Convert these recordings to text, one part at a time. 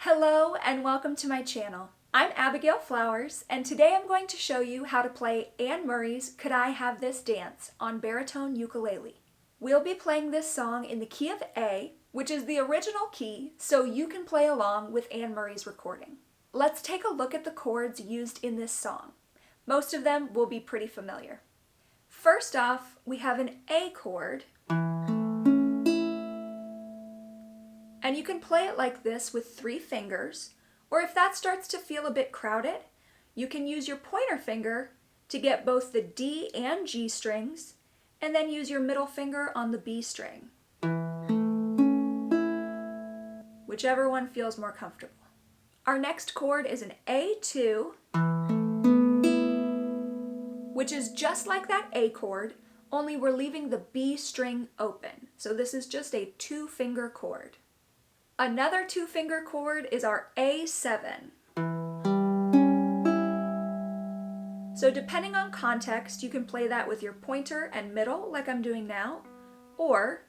Hello and welcome to my channel. I'm Abigail Flowers and today I'm going to show you how to play Anne Murray's Could I Have This Dance on baritone ukulele. We'll be playing this song in the key of A, which is the original key, so you can play along with Anne Murray's recording. Let's take a look at the chords used in this song. Most of them will be pretty familiar. First off, we have an A chord, and you can play it like this with 3 fingers, or if that starts to feel a bit crowded, you can use your pointer finger to get both the D and G strings, and then use your middle finger on the B string. Whichever one feels more comfortable. Our next chord is an A2, which is just like that A chord, only we're leaving the B string open. So this is just a 2-finger chord. Another 2-finger chord is our A7. So depending on context, you can play that with your pointer and middle like I'm doing now, or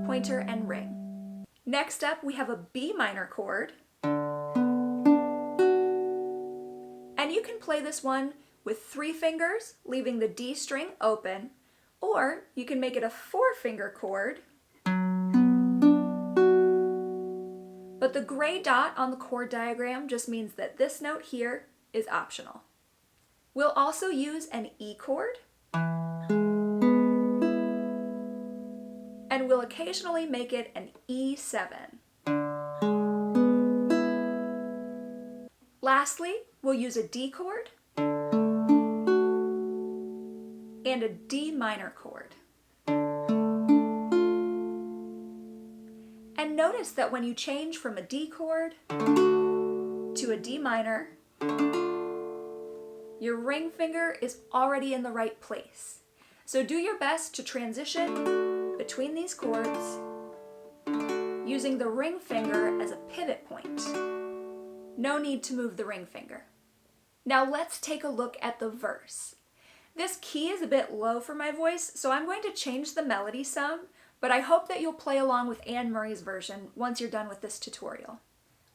pointer and ring. Next up, we have a B minor chord. And you can play this one with 3 fingers, leaving the D string open, or you can make it a 4-finger chord. But the gray dot on the chord diagram just means that this note here is optional. We'll also use an E chord, and we'll occasionally make it an E7. Lastly, we'll use a D chord and a D minor chord. And notice that when you change from a D chord to a D minor, your ring finger is already in the right place. So do your best to transition between these chords using the ring finger as a pivot point. No need to move the ring finger. Now let's take a look at the verse. This key is a bit low for my voice, so I'm going to change the melody some, but I hope that you'll play along with Anne Murray's version once you're done with this tutorial.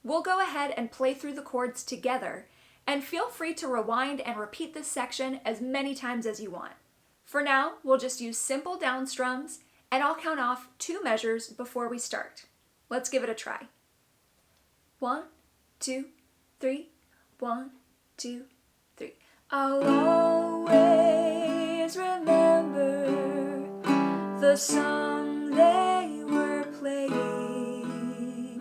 We'll go ahead and play through the chords together, and feel free to rewind and repeat this section as many times as you want. For now, we'll just use simple down strums, and I'll count off 2 measures before we start. Let's give it a try. 1, 2, 3, 1, 2, 3. I'll always remember the song they were playing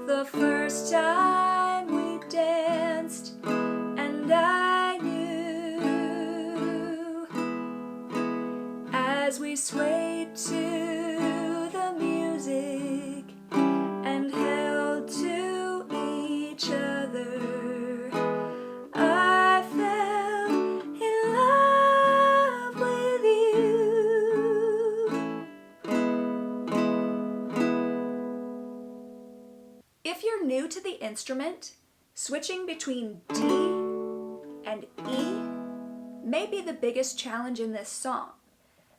the first time we danced, and I knew as we swayed to the music and held to each other, I fell in love with you. If you're new to the instrument, switching between D and E may be the biggest challenge in this song.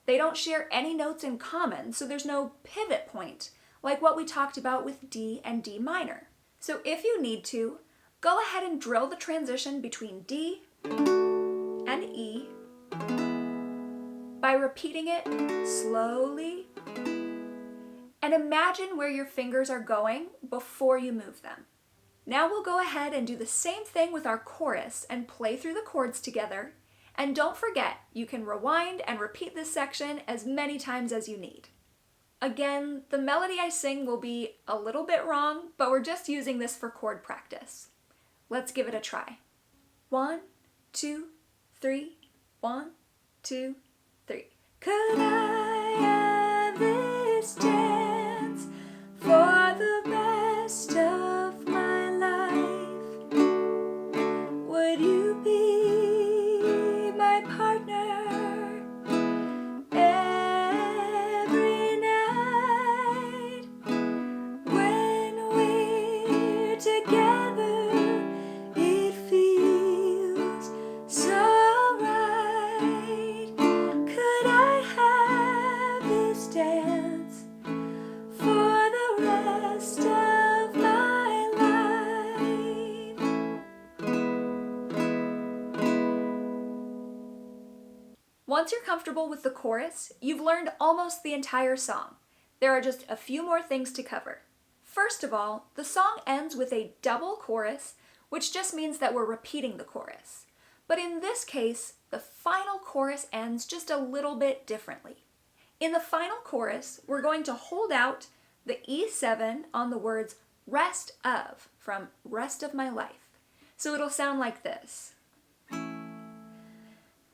They don't share any notes in common, so there's no pivot point, like what we talked about with D and D minor. So if you need to, go ahead and drill the transition between D and E by repeating it slowly, and imagine where your fingers are going before you move them. Now we'll go ahead and do the same thing with our chorus and play through the chords together. And don't forget, you can rewind and repeat this section as many times as you need. Again, the melody I sing will be a little bit wrong, but we're just using this for chord practice. Let's give it a try. 1, 2, 3, 1, 2, 3. Could I have this dance for the rest of my life? Would you be my partner every night? When we're together, it feels so right. Could I have this dance for the rest of Once you're comfortable with the chorus, you've learned almost the entire song. There are just a few more things to cover. First of all, the song ends with a double chorus, which just means that we're repeating the chorus. But in this case, the final chorus ends just a little bit differently. In the final chorus, we're going to hold out the E7 on the words rest of from Rest of My Life. So it'll sound like this.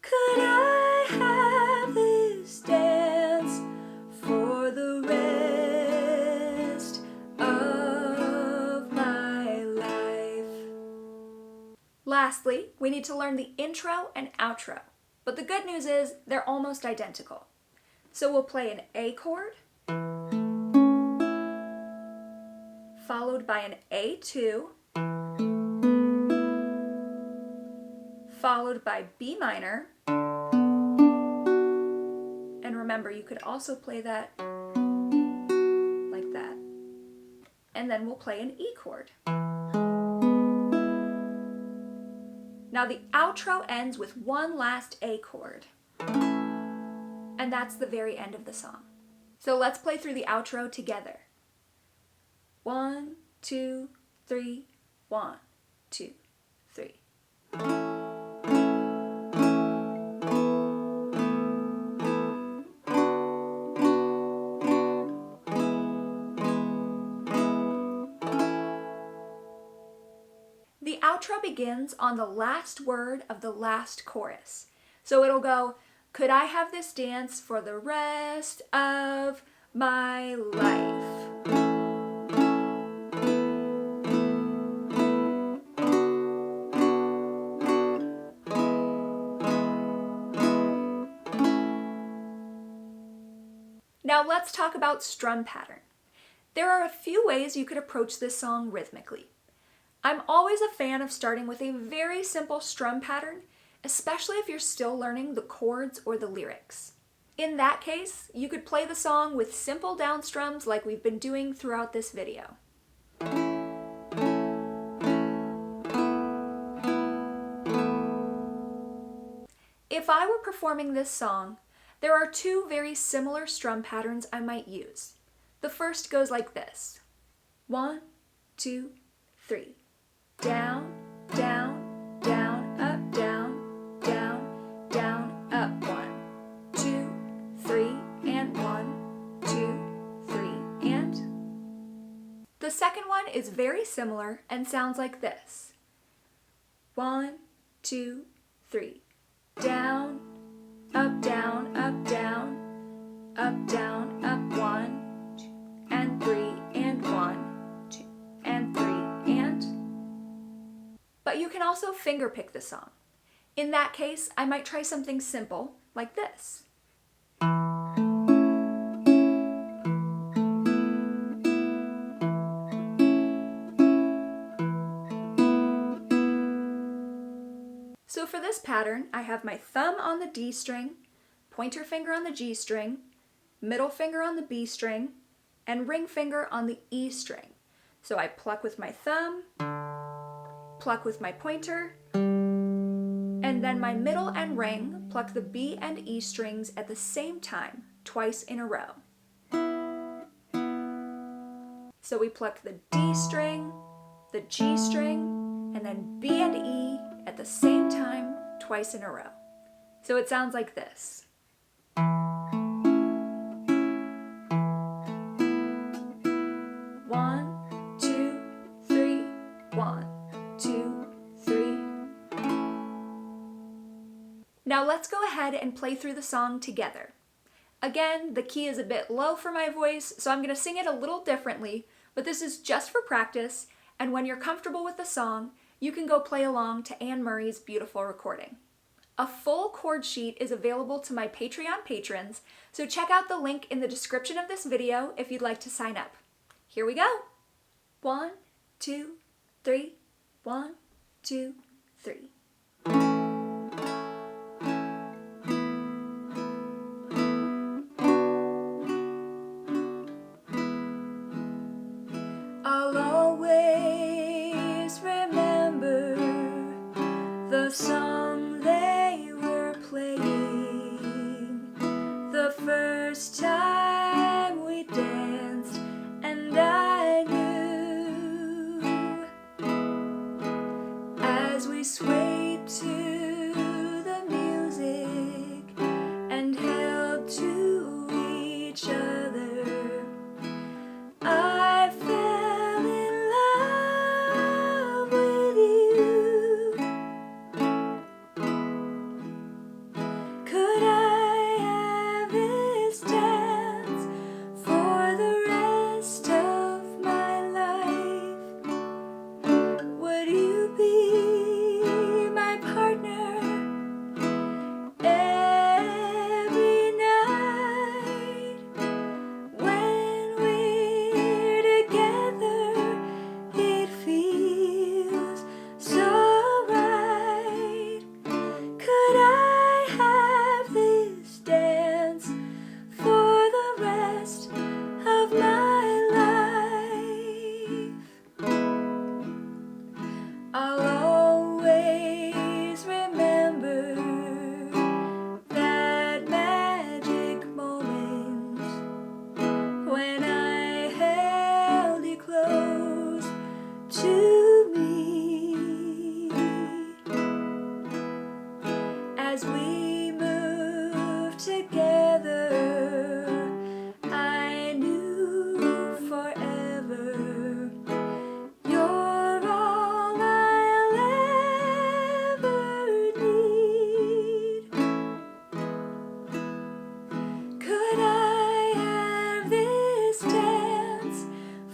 Could I have this dance for the rest of my life? Lastly, we need to learn the intro and outro, but the good news is they're almost identical. So we'll play an A chord, followed by an A2, followed by B minor, and remember you could also play that like that, and then we'll play an E chord. Now the outro ends with one last A chord, and that's the very end of the song. So let's play through the outro together. 1, 2, 3, 1, 2, 3. The outro begins on the last word of the last chorus. So it'll go, could I have this dance for the rest of my life? Now let's talk about strum pattern. There are a few ways you could approach this song rhythmically. I'm always a fan of starting with a very simple strum pattern, especially if you're still learning the chords or the lyrics. In that case, you could play the song with simple down strums like we've been doing throughout this video. If I were performing this song, there are two very similar strum patterns I might use. The first goes like this. 1, 2, 3. Down, down, down, up, down, down, down, up. 1, 2, 3, and 1, 2, 3, and. The second one is very similar and sounds like this. 1, 2, 3. Down, up, down, up, down, up, down, up. 1, 2, and 3, and 1, 2, and 3, and. But you can also finger pick the song. In that case, I might try something simple like this. So for this pattern, I have my thumb on the D string, pointer finger on the G string, middle finger on the B string, and ring finger on the E string. So I pluck with my thumb, pluck with my pointer, and then my middle and ring pluck the B and E strings at the same time, twice in a row. So we pluck the D string, the G string, and then B and E at the same time, twice in a row. So it sounds like this. 1, 2, 3, 1, 2, 3. Now let's go ahead and play through the song together. Again, the key is a bit low for my voice, so I'm going to sing it a little differently, but this is just for practice, and when you're comfortable with the song, you can go play along to Anne Murray's beautiful recording. A full chord sheet is available to my Patreon patrons, so check out the link in the description of this video if you'd like to sign up. Here we go. 1, 2, 3, 1, 2, 3. I'll always remember the song they were playing. we swayed to the music and held to each other. I fell in love with you. Could I have this dance for the rest of my life? Would you be my partner every night? When we're together, it feels so right. Could I have this dance for the rest of my life? I'll always remember that magic moment when I held you close to me. As we moved together, I knew forever you're all I'll ever need. Could I have this dance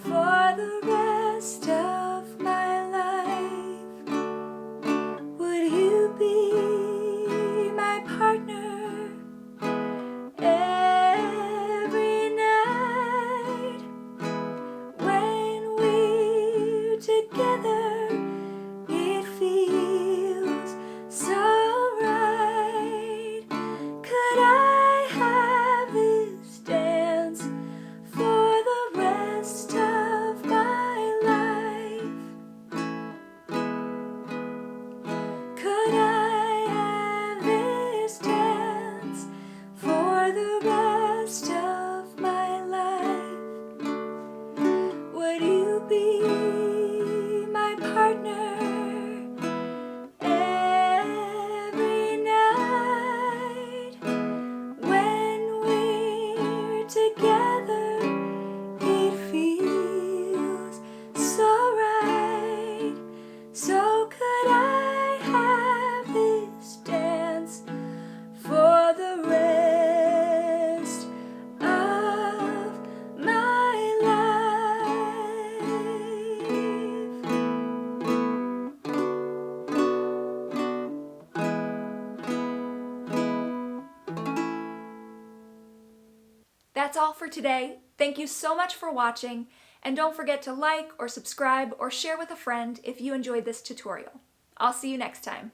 for the rest of my life? Would you be my partner every night? When we're together, it feels so right. Could I have this dance for the rest of my life? Could I have this dance for the rest of my life? Would you be my partner every night? When we're together, it feels so right. So could I have this dance for the rest of my life? That's all for today. Thank you so much for watching, and don't forget to like or subscribe or share with a friend if you enjoyed this tutorial. I'll see you next time.